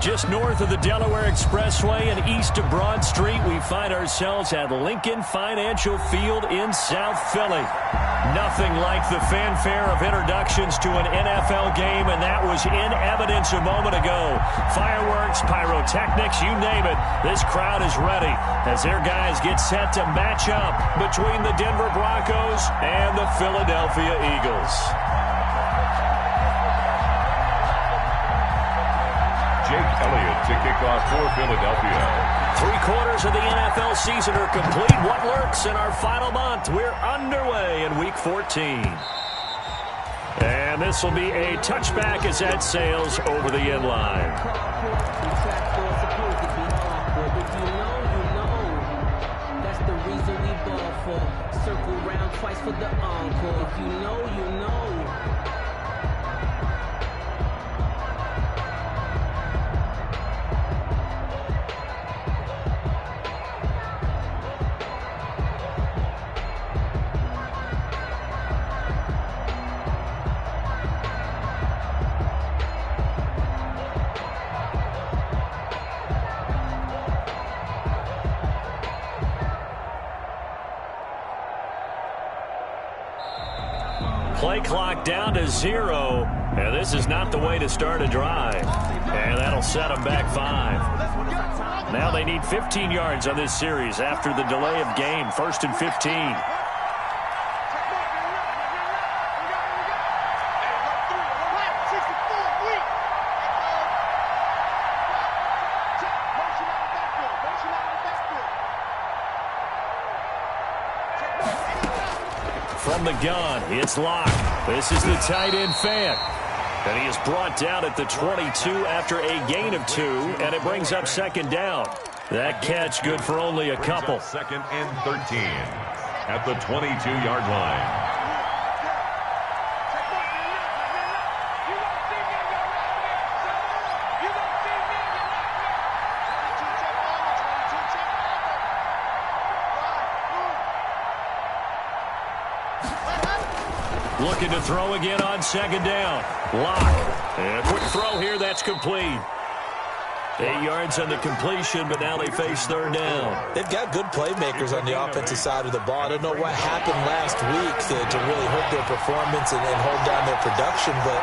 Just north of the Delaware Expressway and east of Broad Street, we find ourselves at Lincoln Financial Field in South Philly. Nothing like the fanfare of introductions to an NFL game, and that was in evidence a moment ago. Fireworks, pyrotechnics, you name it. This crowd is ready as their guys get set to match up between the Denver Broncos and the Philadelphia Eagles. Jake Elliott to kick off for Philadelphia. 3/4 of the NFL season are complete. What lurks in our final month? We're underway in Week 14. And this will be a touchback as that sails over the end line. That's the reason we ball for. Circle round twice for the encore. If you know, you know. Play clock down to 0, and this is not the way to start a drive. And that'll set them back 5. Now they need 15 yards on this series after the delay of game. 1st and 15. From the gun, it's Locke. This is the tight end Fant. And he is brought down at the 22 after a gain of 2, and it brings up 2nd down. That catch good for only a couple. 2nd and 13 at the 22-yard line. Looking to throw again on 2nd down. Locke. And a quick throw here. That's complete. 8 yards on the completion, but now they face 3rd down. They've got good playmakers on the offensive side of the ball. I don't know what happened last week to really hurt their performance and hold down their production, but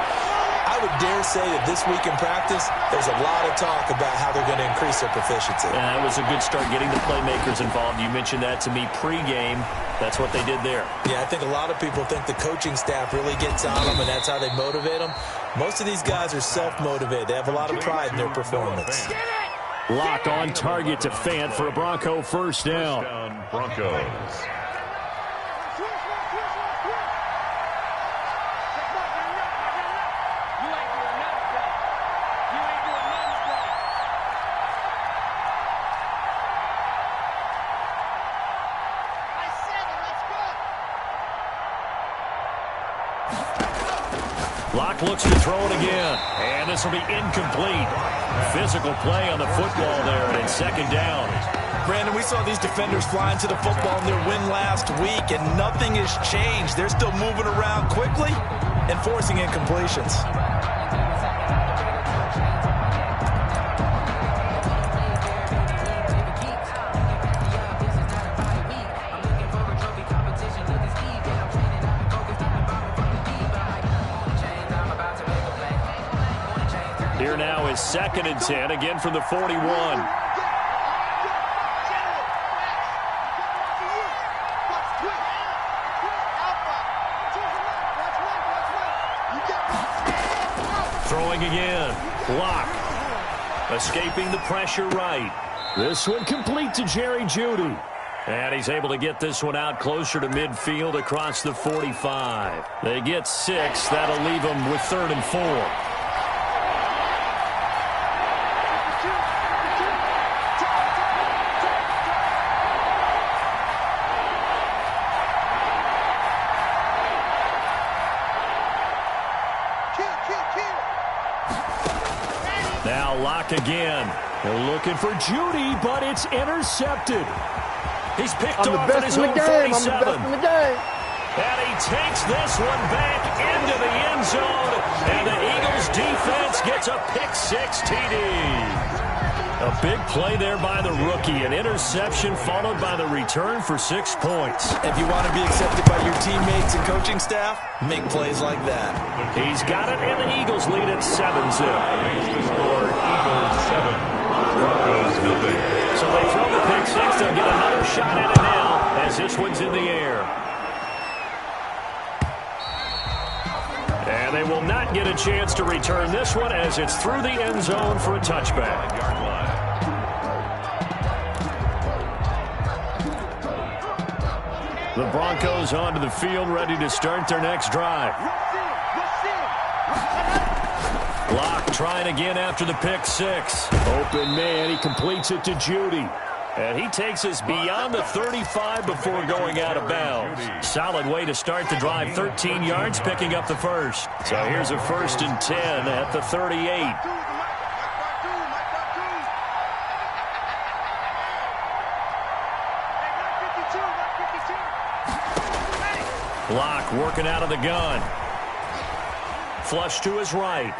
I would dare say that this week in practice, there's a lot of talk about how they're going to increase their proficiency. That was a good start getting the playmakers involved. You mentioned that to me pregame. That's what they did there. Yeah, I think a lot of people think the coaching staff really gets on them, and that's how they motivate them. Most of these guys are self-motivated. They have a lot of pride in their performance. Lock on target to Fant for a Bronco 1st down. Broncos. Locke looks to throw it again, and this will be incomplete. Physical play on the football there, and it's 2nd down. Brandon, we saw these defenders flying to the football in their win last week, and nothing has changed. They're still moving around quickly and forcing incompletions. Here now is 2nd and 10, again from the 41. Throwing again. Locke. Escaping the pressure right. This one complete to Jerry Jeudy. And he's able to get this one out closer to midfield across the 45. They get 6. That'll leave them with 3rd and 4. Now Locke again. They're looking for Jeudy, but it's intercepted. He's picked off at his own 47. I'm the best in the game. And he takes this one back into the end zone. And the Eagles defense gets a pick-6 TD. A big play there by the rookie. An interception followed by the return for 6 points. If you want to be accepted by your teammates and coaching staff, make plays like that. He's got it, and the Eagles lead at 7-zip. Score Eagles 7, Broncos nothing. So they throw the pick-6. They'll get another shot at it now as this one's in the air. And they will not get a chance to return this one as it's through the end zone for a touchback. The Broncos onto the field, ready to start their next drive. Block trying again after the pick-6. Open man, he completes it to Judy. And he takes us beyond the 35 before going out of bounds. Solid way to start the drive. 13 yards, picking up the first. So here's a 1st and 10 at the 38. Block working out of the gun. Flush to his right.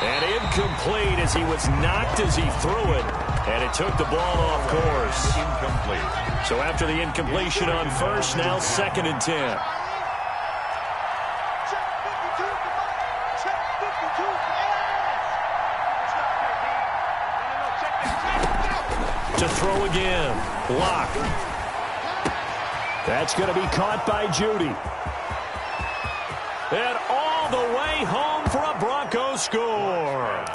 And incomplete as he was knocked as he threw it. And it took the ball off course. Incomplete. So after the incompletion on first, now 2nd and 10. To throw again. Block. That's going to be caught by Judy. And all the way home for a Broncos score.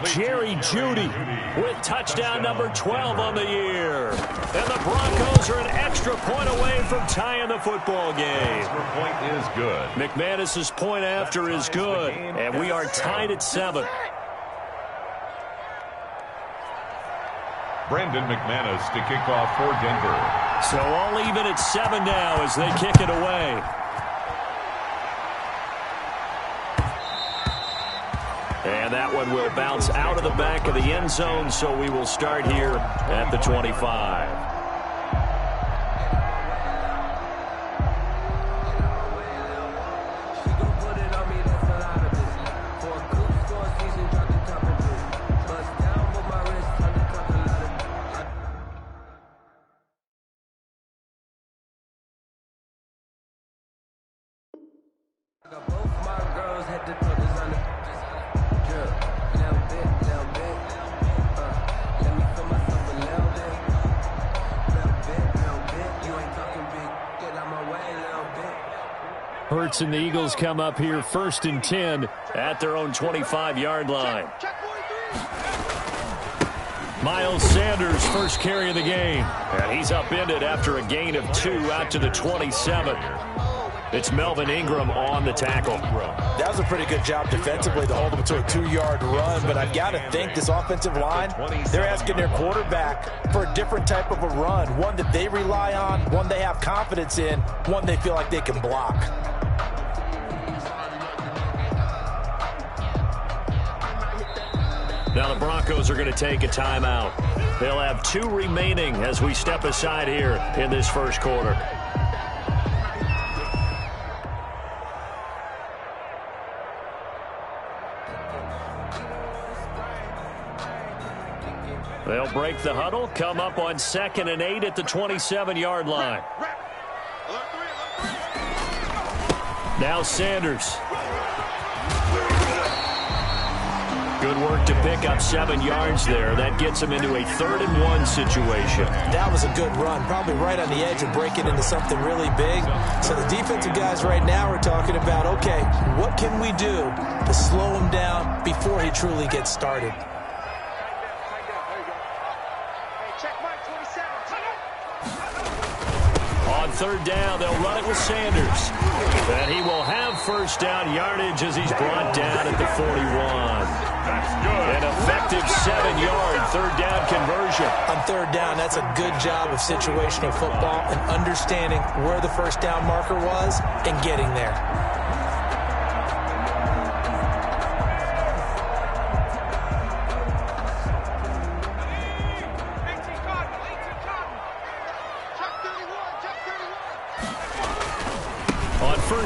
Jerry Judy with touchdown number 12 on the year. And the Broncos are an extra point away from tying the football game. Extra point is good. McManus's point after is good. And we are tied at 7. Brandon McManus to kick off for Denver. So all even at 7 now as they kick it away. And that one will bounce out of the back of the end zone, so we will start here at the 25. Hurts and the Eagles come up here 1st and 10 at their own 25-yard line. Miles Sanders, first carry of the game. And he's upended after a gain of 2 out to the 27. It's Melvin Ingram on the tackle. That was a pretty good job defensively to hold him to a 2-yard run, but I've got to think this offensive line, they're asking their quarterback for a different type of a run, one that they rely on, one they have confidence in, one they feel like they can block. Now the Broncos are going to take a timeout. They'll have 2 remaining as we step aside here in this first quarter. They'll break the huddle, come up on 2nd and 8 at the 27-yard line. Now Sanders. Good work to pick up 7 yards there. That gets him into a 3rd and 1 situation. That was a good run, probably right on the edge of breaking into something really big. So the defensive guys right now are talking about, okay, what can we do to slow him down before he truly gets started? On 3rd down, they'll run it with Sanders. And he will have 1st down yardage as he's brought down at the 41. That's good. An effective 7-yard 3rd down conversion. On 3rd down, that's a good job of situational football and understanding where the 1st down marker was and getting there.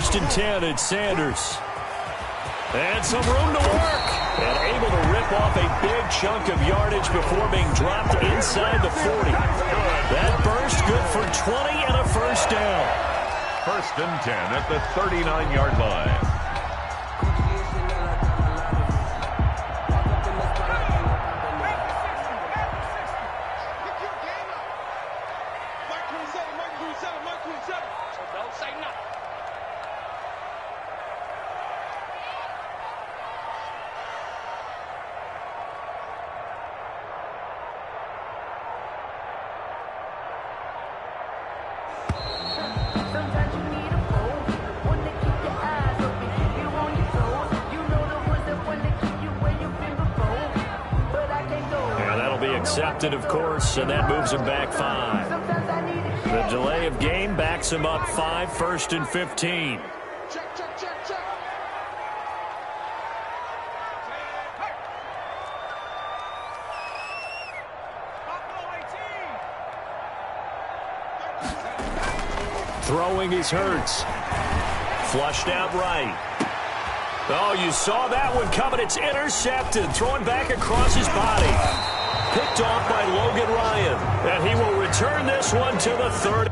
first and 10 at Sanders. And some room to work. And able to rip off a big chunk of yardage before being dropped inside the 40. That burst good for 20 and a first down. First and 10 at the 39-yard line. Accepted, of course, and that moves him back 5. The delay of game backs him up 5, first and 15. Throwing is Hurts. Flushed out right. Oh, you saw that one coming. It's intercepted. Throwing back across his body. Picked off by Logan Ryan. And he will return this one to the 30.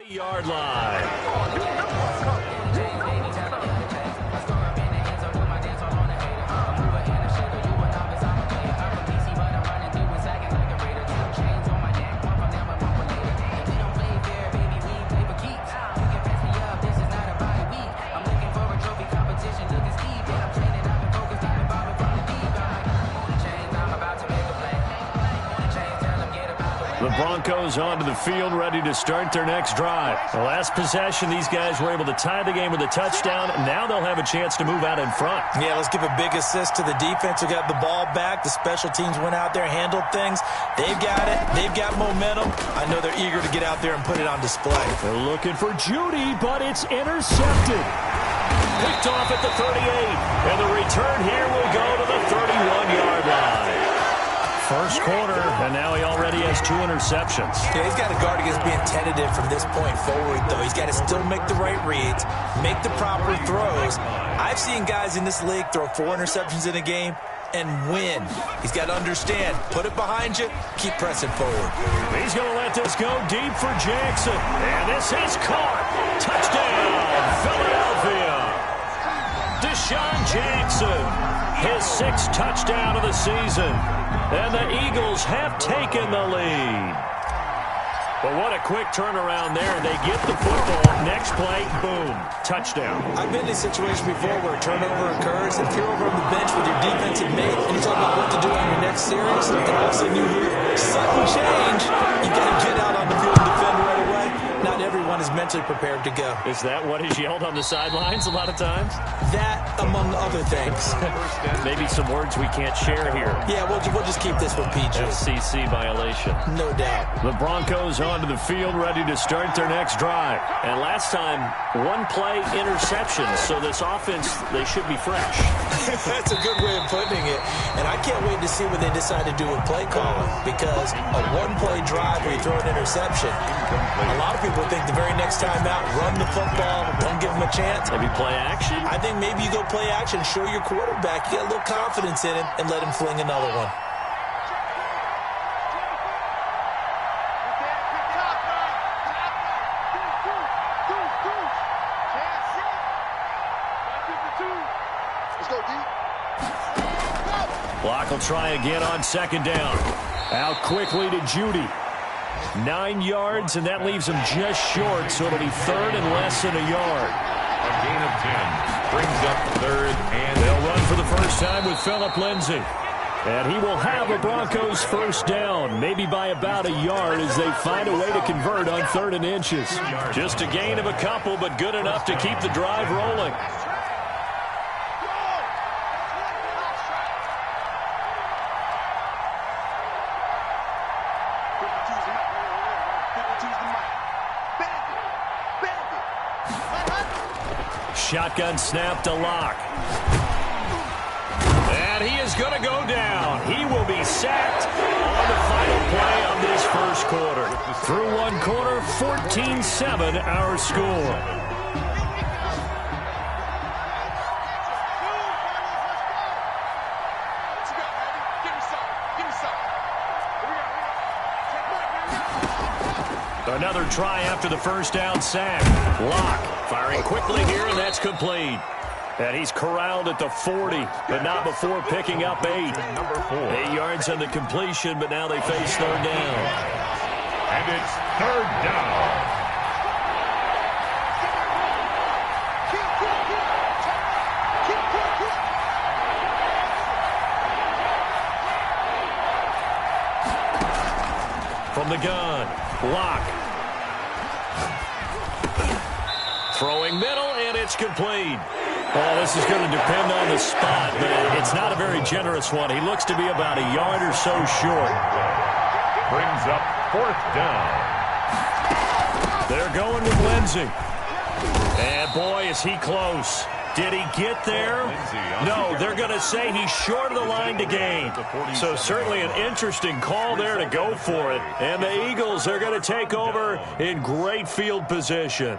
Yard line. The Broncos onto the field, ready to start their next drive. The last possession, these guys were able to tie the game with a touchdown. Now they'll have a chance to move out in front. Yeah, let's give a big assist to the defense who got the ball back. The special teams went out there, handled things. They've got it. They've got momentum. I know they're eager to get out there and put it on display. They're looking for Judy, but it's intercepted. Picked off at the 38. And the return here will go to the 31-yard line. First quarter, and now he already has 2 interceptions. Yeah, he's got to guard against being tentative from this point forward, though. He's got to still make the right reads, make the proper throws. I've seen guys in this league throw 4 interceptions in a game and win. He's got to understand, put it behind you, keep pressing forward. He's going to let this go deep for Jackson. And this is caught. Touchdown, Philadelphia. Deshaun Jackson, his 6th touchdown of the season. And the Eagles have taken the lead. But what a quick turnaround there. They get the football. Next play, boom, touchdown. I've been in a situation before where a turnover occurs, and if you're over on the bench with your defensive mate, and you talk about what to do on your next series, and all of a sudden you hear sudden change, you got to get out on the field and defend right away. Not everyone is mentally prepared to go. Is that what is yelled on the sidelines a lot of times? That, among other things. Maybe some words we can't share here. Yeah, we'll just keep this one PG. SEC violation. No doubt. The Broncos onto the field, ready to start their next drive. And last time, 1-play interception. So this offense, they should be fresh. That's a good way of putting it. And I can't wait to see what they decide to do with play calling, because a 1-play drive where you throw an interception, a lot of people think the very next time out, run the football, don't give them a chance. Maybe play action? I think maybe you go play action, show your quarterback, you get a little confidence in him, and let him fling another one. Block will try again on 2nd down. Out quickly to Judy. 9 yards, and that leaves him just short, so it'll be third and less than a yard. A gain of 10 brings up third, and they'll run for the first time with Phillip Lindsay. And he will have a Broncos first down, maybe by about a yard as they find a way to convert on 3rd and inches. Just a gain of a couple, but good enough to keep the drive rolling. Shotgun snap to Locke. And he is going to go down. He will be sacked on the final play of this first quarter. Through one quarter, 14-7 our score. Another try after the first down sack. Locke firing quickly here, and that's complete. And he's corralled at the 40, but not before picking up 8. Number 4. 8 yards on the completion, but now they face 3rd down. And it's 3rd down. From the gun, Locke. Throwing middle, and it's complete. Well, this is going to depend on the spot, but it's not a very generous one. He looks to be about a yard or so short. Brings up 4th down. They're going with Lindsay. And, boy, is he close. Did he get there? No, they're going to say he's short of the line to gain. So certainly an interesting call there to go for it. And the Eagles are going to take over in great field position.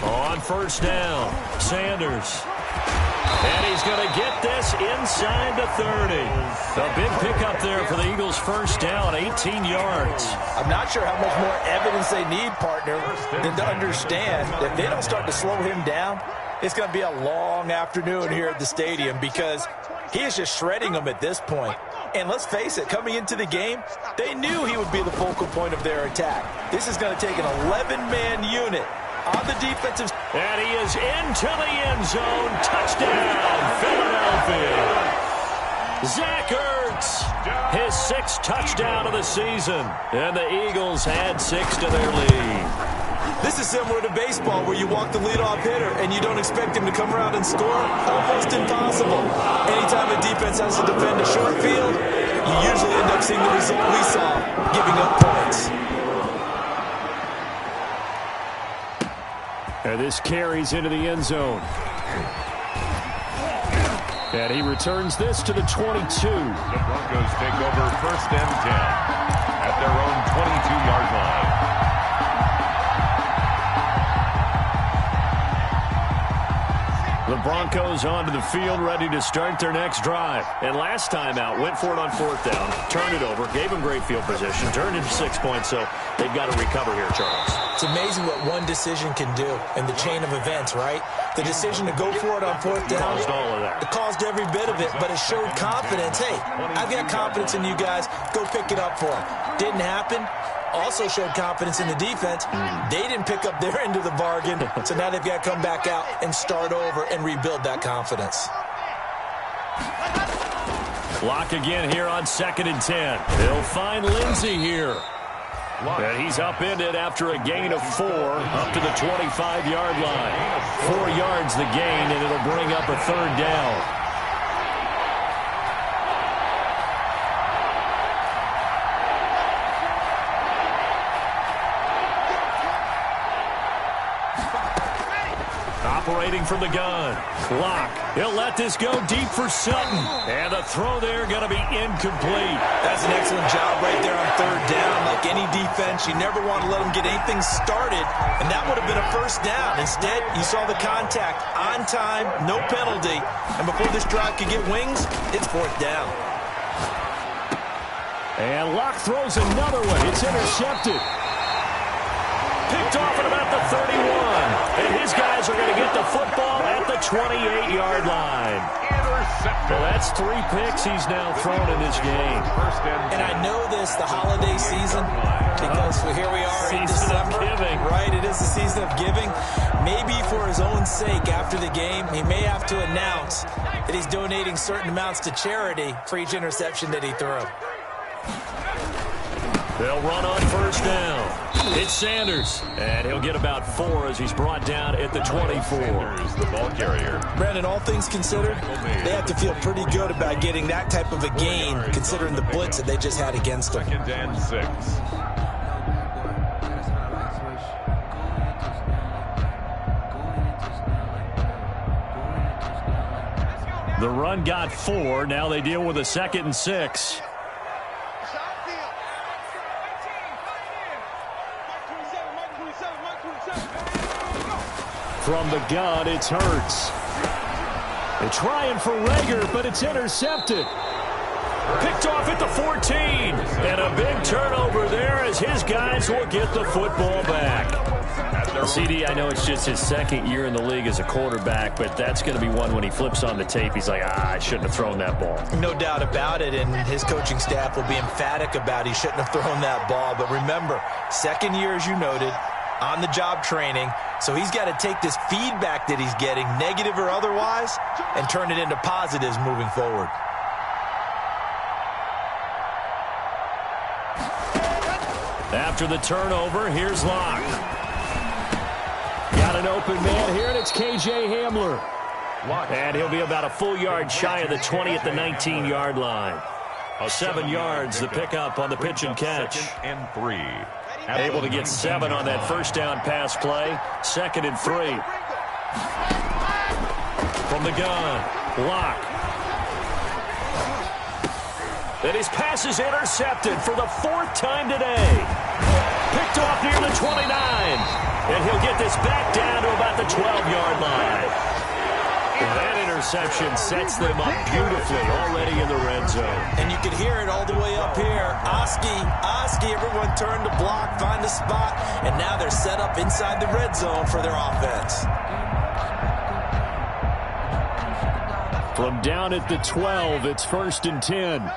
On first down, Sanders. And he's going to get this inside the 30. A big pickup there for the Eagles' first down, 18 yards. I'm not sure how much more evidence they need, partner, than to understand that if they don't start to slow him down, it's going to be a long afternoon here at the stadium because he is just shredding them at this point. And let's face it, coming into the game, they knew he would be the focal point of their attack. This is going to take an 11-man unit on the defensive. And he is into the end zone. Touchdown, Philadelphia. Zach Ertz, his 6th touchdown of the season. And the Eagles add 6 to their lead. This is similar to baseball where you walk the leadoff hitter and you don't expect him to come around and score. Almost impossible. Anytime a defense has to defend a short field, you usually end up seeing the result we saw, giving up points. And this carries into the end zone. And he returns this to the 22. The Broncos take over 1st and 10 at their own 22-yard line. The Broncos onto the field, ready to start their next drive. And last time out, went for it on 4th down, turned it over, gave them great field position, turned into 6 points, so they've got to recover here, Charles. It's amazing what one decision can do in the chain of events, right? The decision to go for it on 4th down. Caused all of that. It caused every bit of it, but it showed confidence. Hey, I've got confidence in you guys. Go pick it up for them. Didn't happen. Also showed confidence in the defense. They didn't pick up their end of the bargain, so now they've got to come back out and start over and rebuild that confidence. Lock again here on 2nd and 10. They'll find Lindsay here. And he's upended after a gain of 4 up to the 25-yard line. 4 yards the gain, and it'll bring up a 3rd down. Operating from the gun. Clock. He'll let this go deep for Sutton. And the throw there going to be incomplete. That's an excellent job right there on 3rd down. Like any defense, you never want to let them get anything started. And that would have been a first down. Instead, you saw the contact on time, no penalty. And before this drive could get wings, it's 4th down. And Locke throws another one. It's intercepted. Picked off at about the 31. And his guys are going to get the football at the 28-yard line. Well, that's 3 picks he's now thrown in this game. And I know this, the holiday season, because here we are in December. Season of giving. Right, it is the season of giving. Maybe for his own sake after the game, he may have to announce that he's donating certain amounts to charity for each interception that he threw. They'll run on first down. It's Sanders, and he'll get about 4 as he's brought down at the 24. Sanders, the ball carrier. Brandon, all things considered, they have to feel pretty good about getting that type of a gain, considering the blitz that they just had against them. 2nd and 6. The run got 4. Now they deal with a 2nd and 6. From the gun, it's Hurts. They're trying for Rager, but it's intercepted. Picked off at the 14. And a big turnover there as his guys will get the football back. CD, I know it's just his 2nd year in the league as a quarterback, but that's going to be one when he flips on the tape. He's like, I shouldn't have thrown that ball. No doubt about it, and his coaching staff will be emphatic about he shouldn't have thrown that ball. But remember, 2nd year, as you noted, on-the-job training, so he's got to take this feedback that he's getting, negative or otherwise, and turn it into positives moving forward. After the turnover, here's Locke. Got an open man here, and it's K.J. Hamler. And he'll be about a full yard shy of the 20 at the 19-yard line. 7 yards, the pickup on the pitch and catch. 2nd and 3. Able to get 7 on that first down pass play. 2nd and 3. From the gun, Locke. And his pass is intercepted for the 4th time today. Picked off near the 29. And he'll get this back down to about the 12-yard line. That interception sets them up beautifully already in the red zone. And you could hear it all the way up here. Oski, everyone turned to block, find a spot, and now they're set up inside the red zone for their offense. From down at the 12, it's 1st and 10.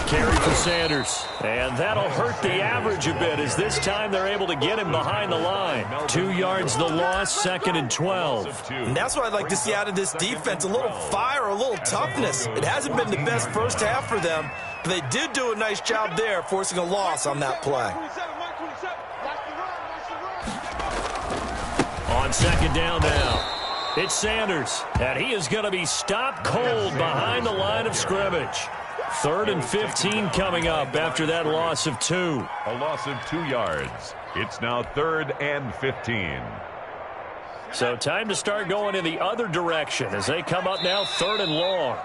Carry for Sanders. And that'll hurt the average a bit as this time they're able to get him behind the line. 2 yards the loss, 2nd and 12. And that's what I'd like to see out of this defense, a little fire, a little toughness. It hasn't been the best first half for them, but they did do a nice job there, forcing a loss on that play. On 2nd down now, it's Sanders. And he is going to be stopped cold behind the line of scrimmage. 3rd and 15 coming up after that loss of 2. A loss of 2 yards. It's now 3rd and 15. So time to start going in the other direction as they come up now 3rd and long.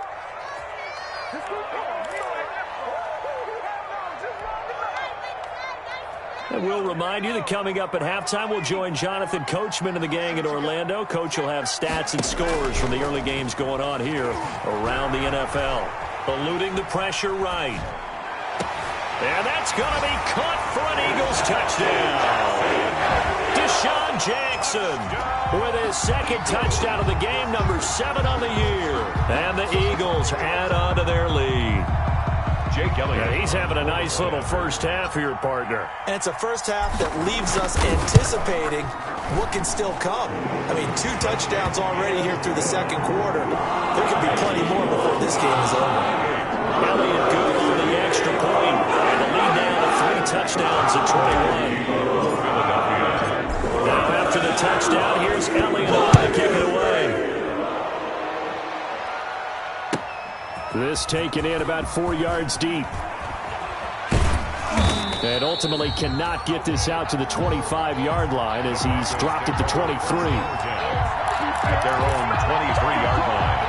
And we'll remind you that coming up at halftime, we'll join Jonathan Coachman and the gang in Orlando. Coach will have stats and scores from the early games going on here around the NFL. Eluding the pressure right. And that's going to be caught for an Eagles touchdown. Deshaun Jackson with his 2nd touchdown of the game, number 7 on the year. And the Eagles add on to their lead. Jake Elliott. Yeah, he's having a nice little first half here, partner. And it's a first half that leaves us anticipating what can still come. I mean, 2 touchdowns already here through the 2nd quarter. There could be plenty more before this game is over. Elliott good on the extra point. And the lead now to 3 touchdowns at 21. Now after the touchdown, here's Elliott on to kick it away. This taken in about 4 yards deep. And ultimately cannot get this out to the 25-yard line as he's dropped at the 23. At their own 23-yard line.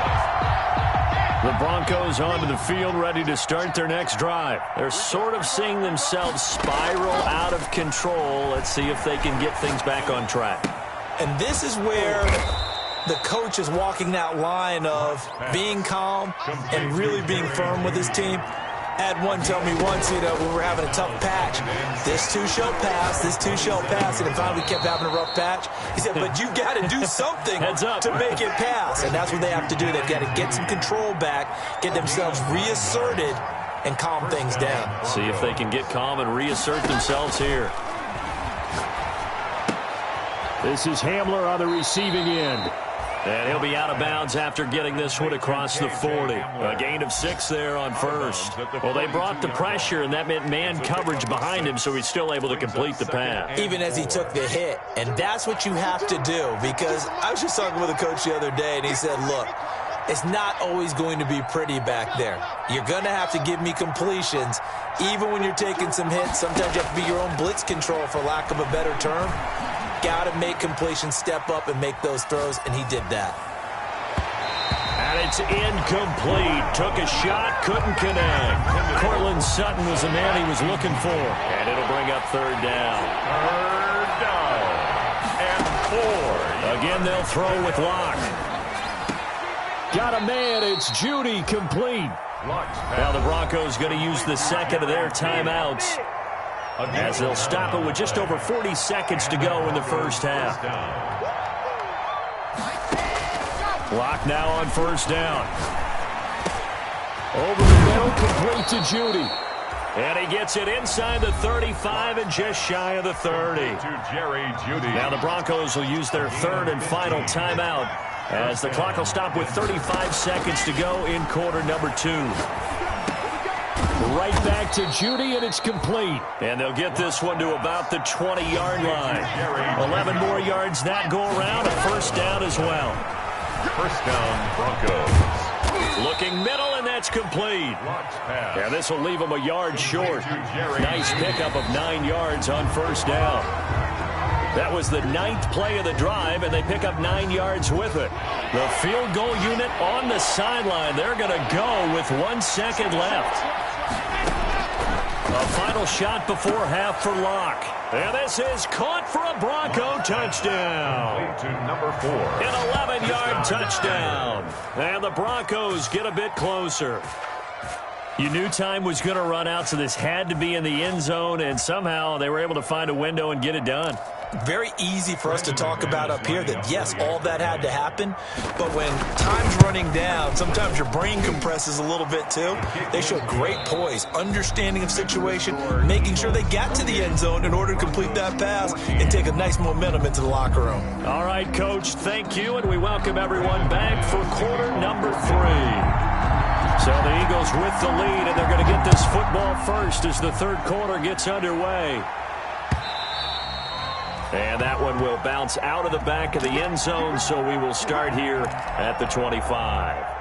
The Broncos onto the field ready to start their next drive. They're sort of seeing themselves spiral out of control. Let's see if they can get things back on track. And this is where the coach is walking that line of being calm and really being firm with his team. I had one tell me once, when we were having a tough patch, this too shall pass, this too shall pass, and finally we kept having a rough patch. He said, but you got to do something to make it pass, and that's what they have to do. They've got to get some control back, get themselves reasserted, and calm things down. See if they can get calm and reassert themselves here. This is Hamler on the receiving end. And he'll be out of bounds after getting this one across the 40. A gain of 6 there on first. Well, they brought the pressure, and that meant man coverage behind him, so he's still able to complete the pass. Even as he took the hit. And that's what you have to do, because I was just talking with a coach the other day, and he said, look, it's not always going to be pretty back there. You're going to have to give me completions. Even when you're taking some hits, sometimes you have to be your own blitz control, for lack of a better term. Got to make completions, step up and make those throws, and he did that. And it's incomplete. Took a shot, couldn't connect. Cortland Sutton was the man he was looking for. And it'll bring up third down. Third down and 4. Again, they'll throw with Locke. Got a man. It's Judy, complete. Now the Broncos going to use the second of their timeouts, as they'll stop it with just over 40 seconds to go in the first half. Locke now on first down. Over the middle, complete to Judy. And he gets it inside the 35 and just shy of the 30. Now the Broncos will use their third and final timeout, as the clock will stop with 35 seconds to go in quarter number 2. Right back to Judy, and it's complete. And they'll get this one to about the 20-yard line. 11 more yards that go around, a first down as well. First down, Broncos. Looking middle, and that's complete. Yeah, this will leave them a yard short. Nice pickup of 9 yards on first down. That was the 9th play of the drive, and they pick up 9 yards with it. The field goal unit on the sideline. They're going to go with 1 second left. A final shot before half for Locke. And this is caught for a Bronco touchdown. To number 4. An 11-yard touchdown. And the Broncos get a bit closer. You knew time was going to run out, so this had to be in the end zone, and somehow they were able to find a window and get it done. Very easy for us to talk about up here that, yes, all that had to happen, but when time's running down, sometimes your brain compresses a little bit too. They showed great poise, understanding of situation, making sure they got to the end zone in order to complete that pass and take a nice momentum into the locker room. All right, Coach, thank you, and we welcome everyone back for quarter number 3. So the Eagles with the lead, and they're going to get this football first as the third quarter gets underway. And that one will bounce out of the back of the end zone, so we will start here at the 25.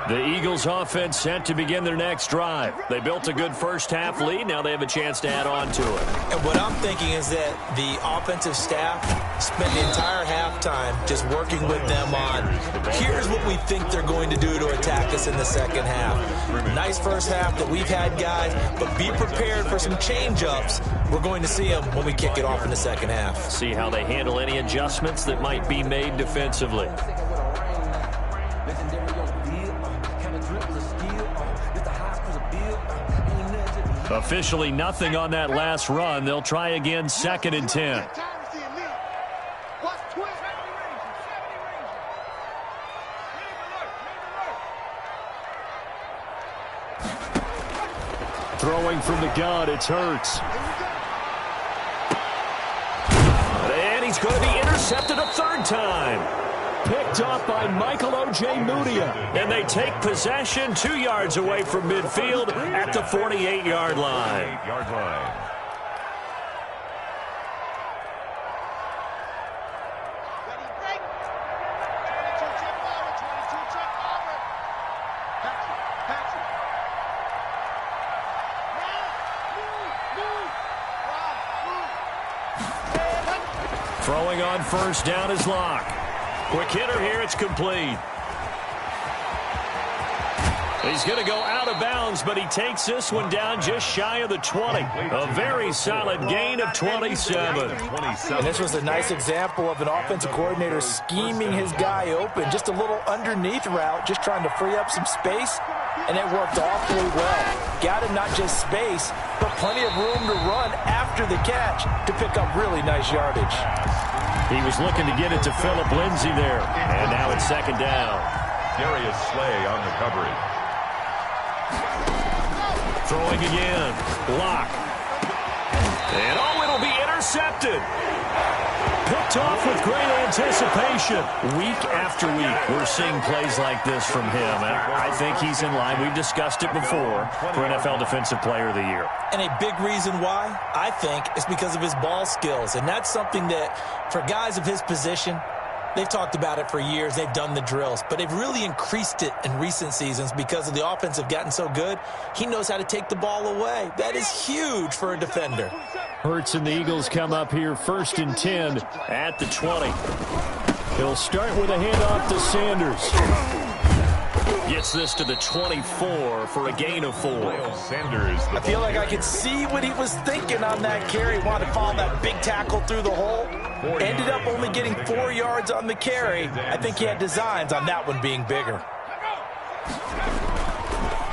The Eagles offense set to begin their next drive. They built a good first half lead. Now they have a chance to add on to it. And what I'm thinking is that the offensive staff spent the entire halftime just working with them on, here's what we think they're going to do to attack us in the second half. Nice first half that we've had, guys, but be prepared for some change-ups. We're going to see them when we kick it off in the second half. See how they handle any adjustments that might be made defensively. Officially nothing on that last run. They'll try again, 2nd and 10. Throwing from the gun, it's Hurts. And he's going to be intercepted a third time. Picked off by Michael O.J. Mudia. And they take possession 2 yards away from midfield at the 48-yard line. Throwing on first down is Locke. Quick hitter here, it's complete. He's going to go out of bounds, but he takes this one down just shy of the 20. A very solid gain of 27. And this was a nice example of an offensive coordinator scheming his guy open. Just a little underneath route, just trying to free up some space, and it worked awfully well. Got him not just space, but plenty of room to run after the catch to pick up really nice yardage. He was looking to get it to Phillip Lindsay there, and now it's second down. Darius Slay on the coverage. Throwing again. Block. And it'll be intercepted. Picked off with great anticipation. Week after week, we're seeing plays like this from him. And I think he's in line. We've discussed it before for NFL Defensive Player of the Year. And a big reason why, I think, is because of his ball skills. And that's something that, for guys of his position, they've talked about it for years. They've done the drills. But they've really increased it in recent seasons because of the offense have gotten so good. He knows how to take the ball away. That is huge for a defender. Hurts and the Eagles come up here 1st and 10 at the 20. He'll start with a handoff to Sanders. Gets this to the 24 for a gain of 4. Sanders. I feel like I could see what he was thinking on that carry. Wanted to follow that big tackle through the hole. Ended up only getting 4 yards on the carry. I think he had designs on that one being bigger.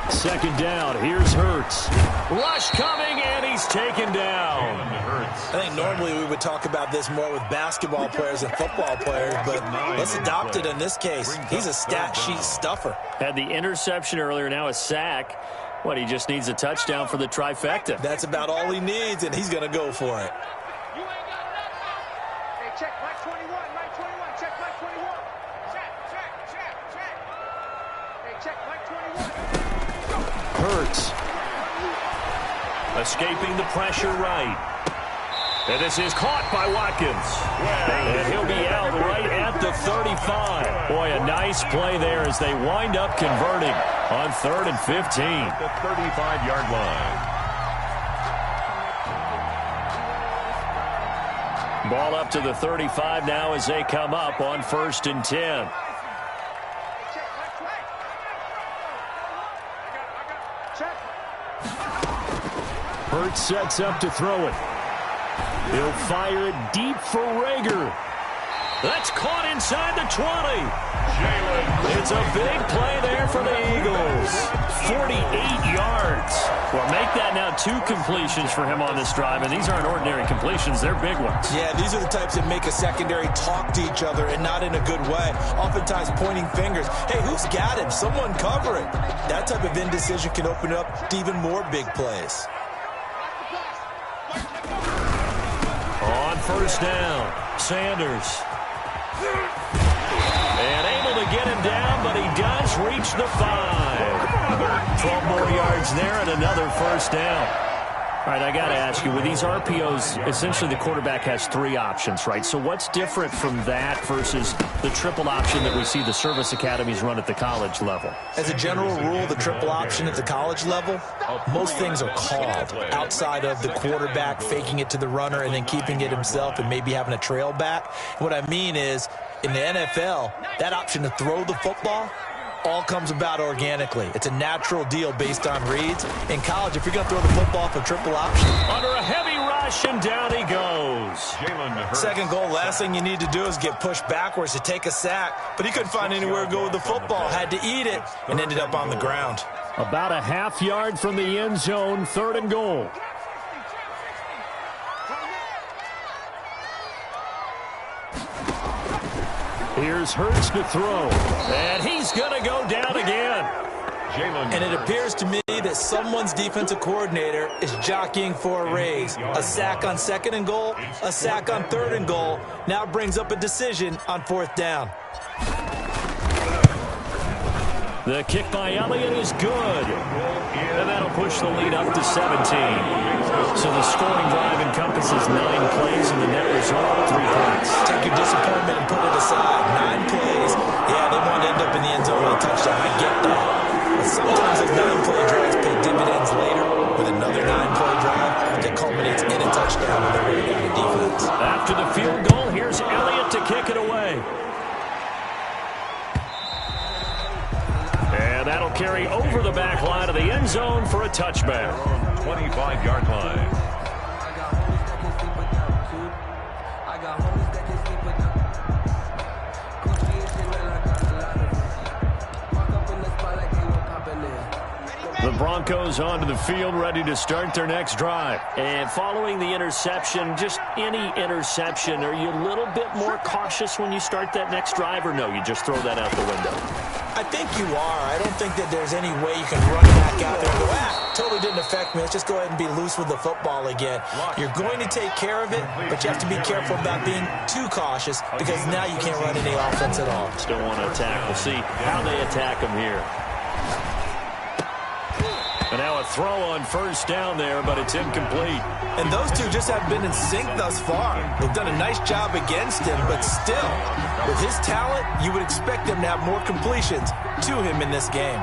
Second down. Here's Hurts. Rush coming, and he's taken down. I think normally we would talk about this more with basketball players and football players, but let's adopt it in this case. He's a stat sheet stuffer. Had the interception earlier, now a sack. What, he just needs a touchdown for the trifecta. That's about all he needs, and he's going to go for it. Check, Mike 21, Mike 21, check, Mike 21. Check. Hey, check, Mike 21. Hurts. Escaping the pressure right. And this is caught by Watkins. And he'll be out right at the 35. Boy, a nice play there as they wind up converting on 3rd and 15. The 35-yard line. Ball up to the 35 now as they come up on 1st and 10. Hurts sets up to throw it. He'll fire it deep for Rager. That's caught inside the 20. It's a big play there for the Eagles. 48 yards. Well, make that now 2 completions for him on this drive, and these aren't ordinary completions. They're big ones. Yeah, these are the types that make a secondary talk to each other and not in a good way. Oftentimes pointing fingers. Hey, who's got him? Someone cover it. That type of indecision can open up to even more big plays. On 1st down, Sanders. And able to get him down, but he does reach the 5. 12 more yards there and another 1st down. All right, I got to ask you, with these RPOs, essentially the quarterback has 3 options, right? So what's different from that versus the triple option that we see the service academies run at the college level? As a general rule, the triple option at the college level, most things are called outside of the quarterback faking it to the runner and then keeping it himself and maybe having a trail back. What I mean is, in the NFL, that option to throw the football all comes about organically. It's a natural deal based on reads. In college, if you're going to throw the football for triple option. Under a heavy rush, and down he goes. Second goal, last thing you need to do is get pushed backwards to take a sack. But he couldn't find anywhere to go with the football. Had to eat it and ended up on the ground. About a half yard from the end zone, 3rd and goal. Here's Hurts to throw. And he's going to go down again. And it appears to me that someone's defensive coordinator is jockeying for a raise. A sack on 2nd and goal, a sack on 3rd and goal. Now brings up a decision on 4th down. The kick by Elliott is good. And that'll push the lead up to 17. So the scoring drive encompasses 9 plays and the net result 3 points. Take your disappointment and put it aside. 9 plays. Yeah, they want to end up in the end zone with a touchdown. I get that. But sometimes those 9-play drives pay dividends later with another 9-play drive that culminates in a touchdown when they're ready to the defense. After the field goal, here's Elliott to kick it away. And And that'll carry over the back line of the end zone for a touchback. 25-yard line. The Broncos onto the field, ready to start their next drive. And following the interception, just any interception, are you a little bit more cautious when you start that next drive, or no, you just throw that out the window? I think you are. I don't think that there's any way you can run back out there and go, totally didn't affect me. Let's just go ahead and be loose with the football again. You're going to take care of it, but you have to be careful about being too cautious because now you can't run any offense at all. Still want to attack. We'll see how they attack them here. And now a throw on first down there, but it's incomplete. And those two just have been in sync thus far. They've done a nice job against him, but still, with his talent, you would expect them to have more completions to him in this game.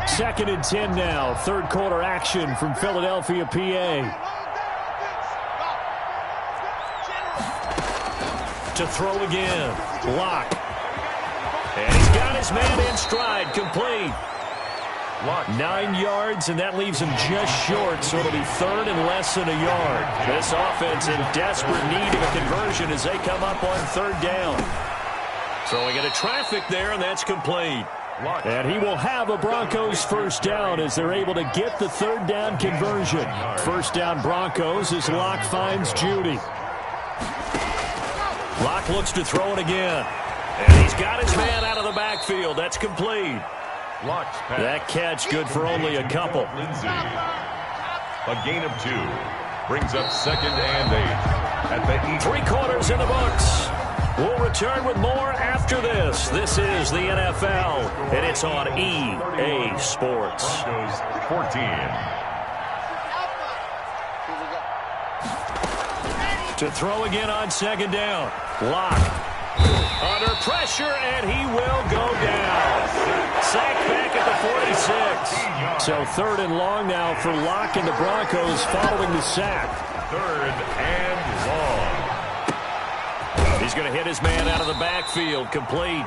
Second and 10 now. Third quarter action from Philadelphia, PA. To throw again. Lock. And he's got his man in stride. Complete. 9 yards, and that leaves him just short, so it'll be third and less than a yard. This offense in desperate need of a conversion as they come up on third down. Throwing into traffic there, and that's complete. And he will have a Broncos first down as they're able to get the third down conversion. First down Broncos as Locke finds Judy. Locke looks to throw it again. And he's got his man out of the backfield. That's complete. That catch good for only a couple. A gain of 2. Brings up second and 8. At the 3 quarters in the books. We'll return with more after this. This is the NFL, and it's on EA Sports. Broncos 14. To throw again on second down. Locke. Under pressure, and he will go down. Sacked back at the 46. So third and long now for Locke and the Broncos following the sack. Third and long. He's going to hit his man out of the backfield. Complete.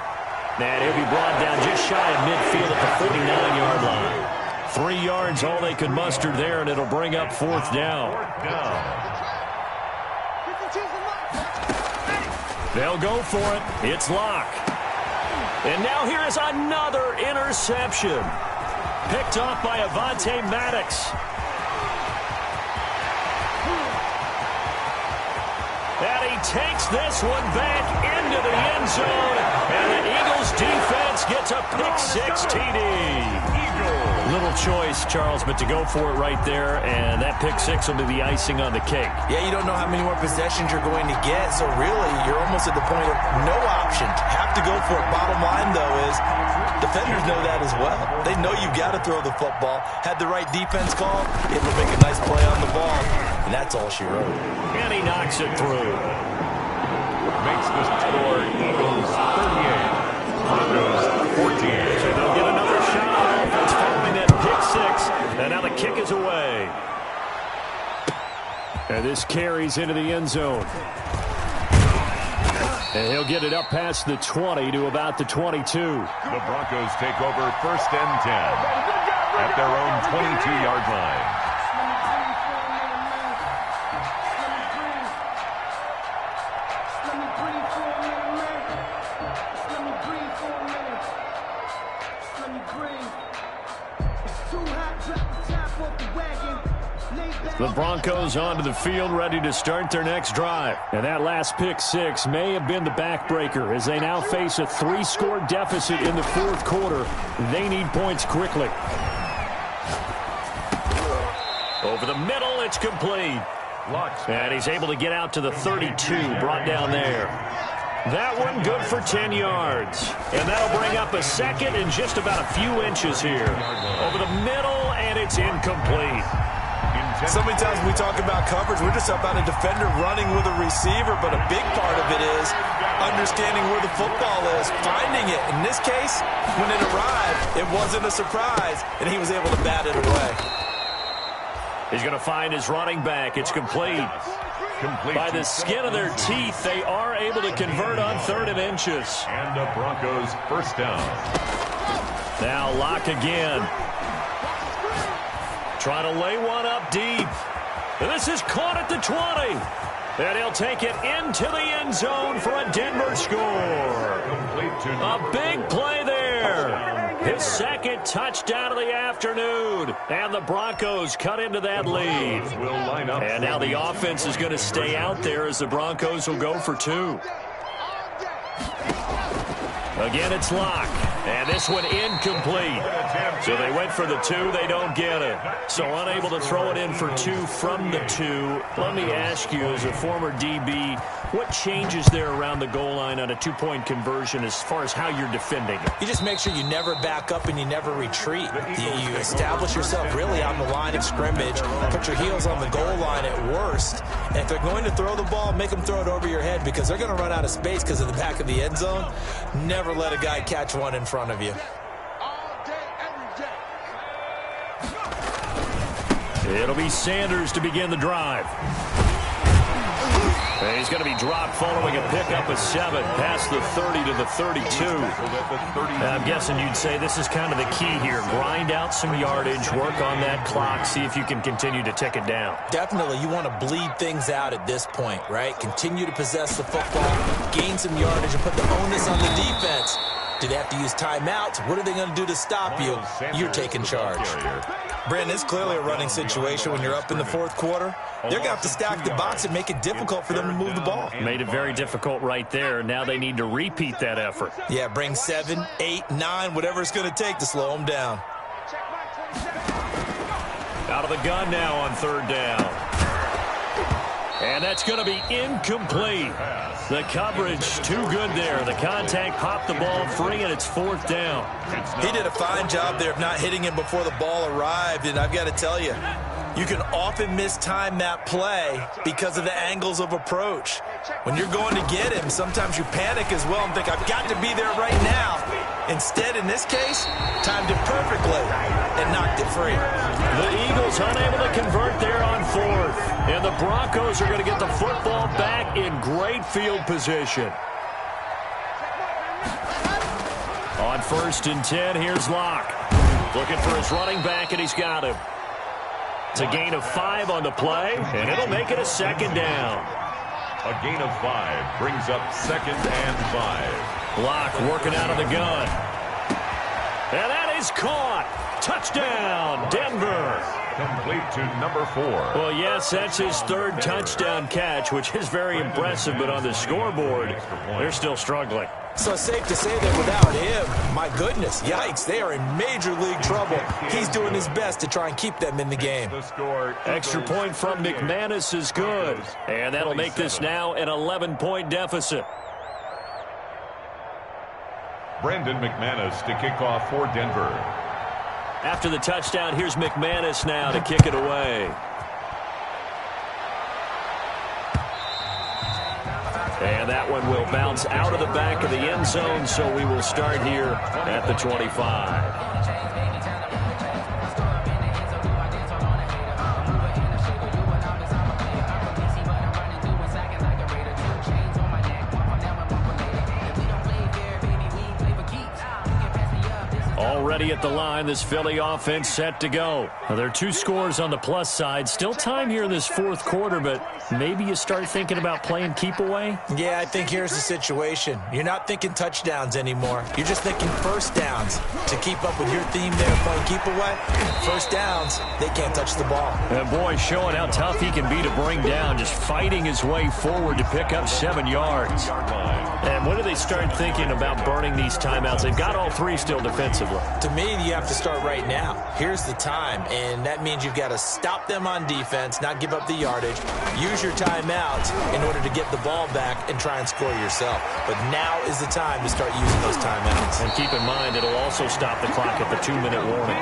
And he'll be brought down just shy of midfield at the 49-yard line. 3 yards all they could muster there, and it'll bring up fourth down. They'll go for it. It's Locke. And now here is another interception. Picked off by Avonte Maddox. And he takes this one back into the end zone. And the Eagles defense gets a pick-6 TD. Little choice, Charles, but to go for it right there, and that pick-6 will be the icing on the cake. Yeah, you don't know how many more possessions you're going to get, so really you're almost at the point of no option. Have to go for it. Bottom line, though, is defenders know that as well. They know you've got to throw the football. Had the right defense call, able to make a nice play on the ball, and that's all she wrote. And he knocks it through. Makes the score Eagles 38. Broncos 14. So they'll get another shot on offense following that pick-6. And now the kick is away. And this carries into the end zone. And he'll get it up past the 20 to about the 22. The Broncos take over first and 10 at their own 22-yard line. The Broncos onto the field, ready to start their next drive. And that last pick-6 may have been the backbreaker as they now face a 3-score deficit in the fourth quarter. They need points quickly. Over the middle, it's complete. And he's able to get out to the 32, brought down there. That one good for 10 yards. And that'll bring up a second and just about a few inches here. Over the middle, and it's incomplete. So many times when we talk about coverage, we're just about a defender running with a receiver, but a big part of it is understanding where the football is, finding it. In this case, when it arrived, it wasn't a surprise, and he was able to bat it away. He's going to find his running back. It's complete. By the skin of their teeth, they are able to convert on 3rd and inches. And the Broncos first down. Now Locke again. Trying to lay one up deep. This is caught at the 20. And he'll take it into the end zone for a Denver score. A big play there. His second touchdown of the afternoon. And the Broncos cut into that lead. And now the offense is going to stay out there as the Broncos will go for 2. Again, it's Locke. And this one incomplete. So they went for the 2. They don't get it. So unable to throw it in for 2 from the 2. Let me ask you, as a former DB, what changes there around the goal line on a 2-point conversion as far as how you're defending it? You just make sure you never back up and you never retreat. You establish yourself really on the line of scrimmage, put your heels on the goal line at worst. And if they're going to throw the ball, make them throw it over your head because they're going to run out of space because of the back of the end zone. Never let a guy catch one in front of you. It'll be Sanders to begin the drive. And he's going to be dropped following a pickup of 7 past the 30 to the 32. I'm guessing you'd say this is kind of the key here. Grind out some yardage, work on that clock, see if you can continue to tick it down. Definitely. You want to bleed things out at this point, right? Continue to possess the football, gain some yardage, and put the onus on the defense. Do they have to use timeouts? What are they going to do to stop you? You're taking charge. Brandon, it's clearly a running situation when you're up in the 4th quarter. They're going to have to stack the box and make it difficult for them to move the ball. Made it very difficult right there. Now they need to repeat that effort. Yeah, bring 7, 8, 9, whatever it's going to take to slow them down. Out of the gun now on 3rd down. And that's going to be incomplete. The coverage too good there. The contact popped the ball free, and it's 4th down. He did a fine job there of not hitting him before the ball arrived, and I've got to tell you, you can often mistime that play because of the angles of approach. When you're going to get him, sometimes you panic as well and think, I've got to be there right now. Instead, in this case, timed it perfectly and knocked it free. The Eagles unable to convert there on 4th. And the Broncos are going to get the football back in great field position. On 1st and 10, here's Locke. Looking for his running back, and he's got him. It's a gain of 5 on the play, and it'll make it a 2nd down. A gain of 5 brings up 2nd and 5. Locke working out of the gun. And that is caught. Touchdown, Denver. Complete to number 4. Well, yes, that's his 3rd touchdown catch, which is very impressive, but on the scoreboard, they're still struggling. So it's safe to say that without him, my goodness, yikes, they are in major league trouble. He's doing his best to try and keep them in the game. Extra point from McManus is good, and that'll make this now an 11-point deficit. Brandon McManus to kick off for Denver. After the touchdown, here's McManus now to kick it away. And that one will bounce out of the back of the end zone, so we will start here at the 25. Already at the line, this Philly offense set to go. Now, there are 2 scores on the plus side. Still time here in this 4th quarter, but maybe you start thinking about playing keep away? Yeah, I think here's the situation. You're not thinking touchdowns anymore. You're just thinking first downs. To keep up with your theme there, playing keep away, first downs, they can't touch the ball. And boy, showing how tough he can be to bring down, just fighting his way forward to pick up 7 yards. And when do they start thinking about burning these timeouts? They've got all 3 still defensively. To me, you have to start right now. Here's the time, and that means you've got to stop them on defense, not give up the yardage, use your timeouts in order to get the ball back and try and score yourself. But now is the time to start using those timeouts. And keep in mind, it'll also stop the clock at the 2-minute warning.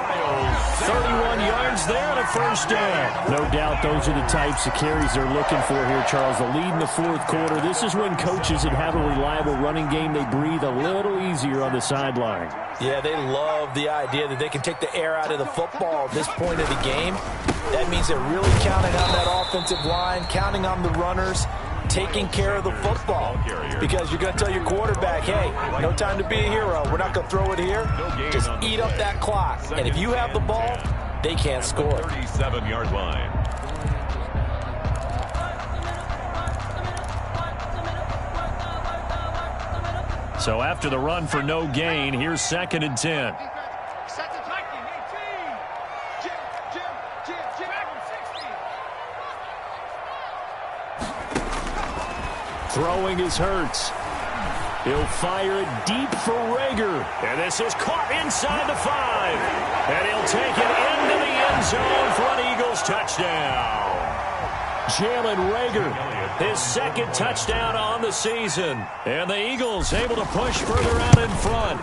31 yards there and a first down. No doubt those are the types of carries they're looking for here, Charles. The lead in the 4th quarter. This is when coaches that have a reliable running game, they breathe a little easier on the sideline. Yeah, they love the idea that they can take the air out of the football at this point of the game. That means they're really counting on that offensive line, counting on the runners, taking care of the football. Because you're going to tell your quarterback, hey, no time to be a hero. We're not going to throw it here. Just eat up that clock. And if you have the ball, they can't score. 37-yard line. So after the run for no gain, here's 2nd and 10. Throwing is Hurts. He'll fire it deep for Rager. And this is caught inside the 5. And he'll take it into the end zone for an Eagles touchdown. Jalen Rager, his 2nd touchdown on the season. And the Eagles able to push further out in front.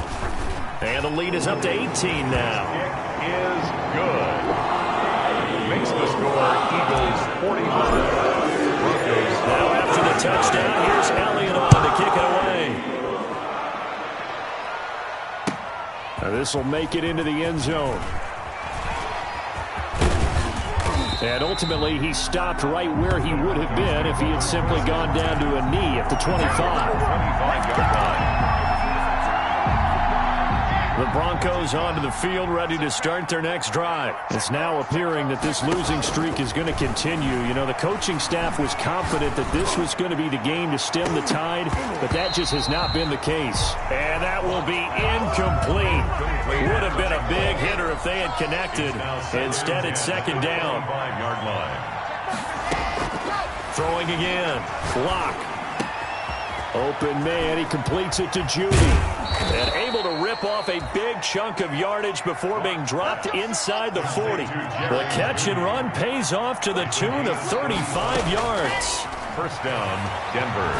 And the lead is up to 18 now. Kick is good. Makes the score Eagles 41. Now after the touchdown, here's Elliott on to kick it away. Now this will make it into the end zone. And ultimately, he stopped right where he would have been if he had simply gone down to a knee at the 25. The Broncos onto the field, ready to start their next drive. It's now appearing that this losing streak is going to continue. You know, the coaching staff was confident that this was going to be the game to stem the tide, but that just has not been the case. And that will be incomplete. Would have been a big hitter if they had connected. Instead, it's 2nd down. Throwing again. Block. Open man. He completes it to Judy. And able to rip off a big chunk of yardage before being dropped inside the 40. The catch and run pays off to the tune of 35 yards. First down, Denver.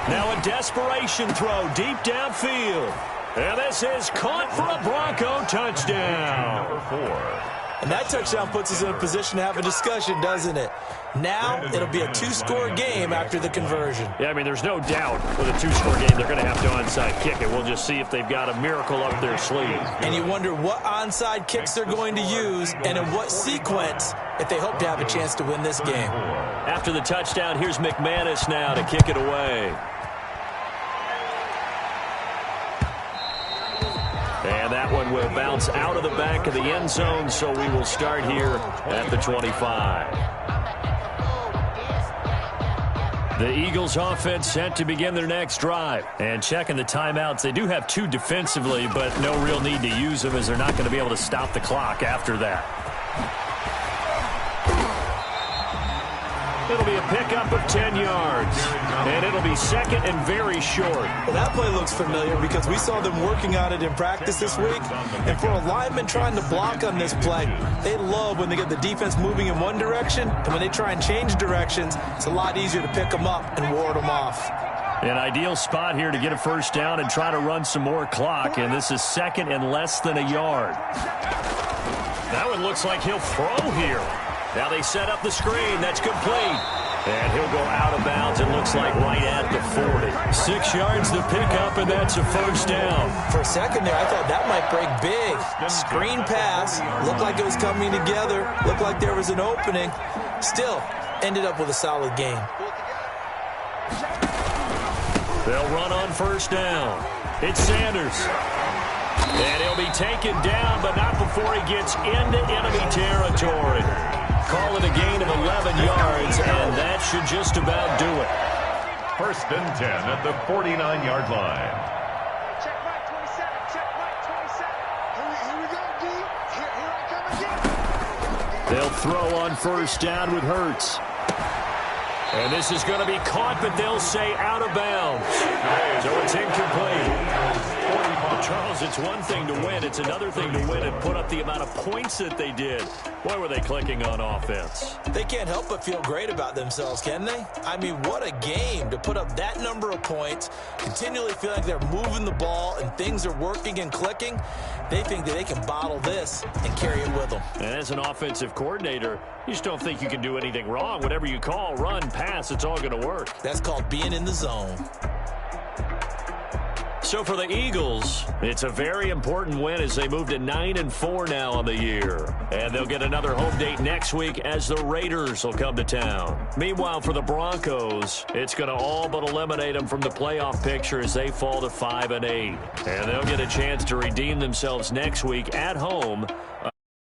Now a desperation throw deep downfield. And this is caught for a Bronco touchdown. Number 4. And that touchdown puts us in a position to have a discussion, doesn't it? Now it'll be a 2-score game after the conversion. Yeah, I mean, there's no doubt with a 2-score game they're going to have to onside kick it. We'll just see if they've got a miracle up their sleeve. And you wonder what onside kicks they're going to use and in what sequence if they hope to have a chance to win this game. After the touchdown, here's McManus now to kick it away. And that one will bounce out of the back of the end zone, so we will start here at the 25. The Eagles offense set to begin their next drive. And checking the timeouts, they do have 2 defensively, but no real need to use them as they're not going to be able to stop the clock after that. It'll be a pickup of 10 yards. And it'll be 2nd and very short. Well, that play looks familiar because we saw them working on it in practice this week. And for a lineman trying to block on this play, they love when they get the defense moving in one direction. And when they try and change directions, it's a lot easier to pick them up and ward them off. An ideal spot here to get a first down and try to run some more clock. And this is 2nd and less than a yard. That one looks like he'll throw here. Now they set up the screen. That's complete. And he'll go out of bounds, it looks like right at the 40. 6 yards to pick up, and that's a first down. For a second there, I thought that might break big. Screen pass. Looked like it was coming together. Looked like there was an opening. Still, ended up with a solid game. They'll run on first down. It's Sanders. And he'll be taken down, but not before he gets into enemy territory. Call it a gain of 11 yards, and that should just about do it. First and 10 at the 49-yard line. Check right 27, check right 27. Here we go, D. Here I come again. They'll throw on first down with Hurts. And this is going to be caught, but they'll say out of bounds. So it's incomplete. Charles, it's one thing to win. It's another thing to win and put up the amount of points that they did. Boy, were they clicking on offense. They can't help but feel great about themselves, can they? I mean, what a game to put up that number of points, continually feel like they're moving the ball and things are working and clicking. They think that they can bottle this and carry it with them. And as an offensive coordinator, you just don't think you can do anything wrong. Whatever you call, run, pass, it's all going to work. That's called being in the zone. So for the Eagles, it's a very important win as they move to 9-4 now on the year. And they'll get another home date next week as the Raiders will come to town. Meanwhile, for the Broncos, it's going to all but eliminate them from the playoff picture as they fall to 5-8. And they'll get a chance to redeem themselves next week at home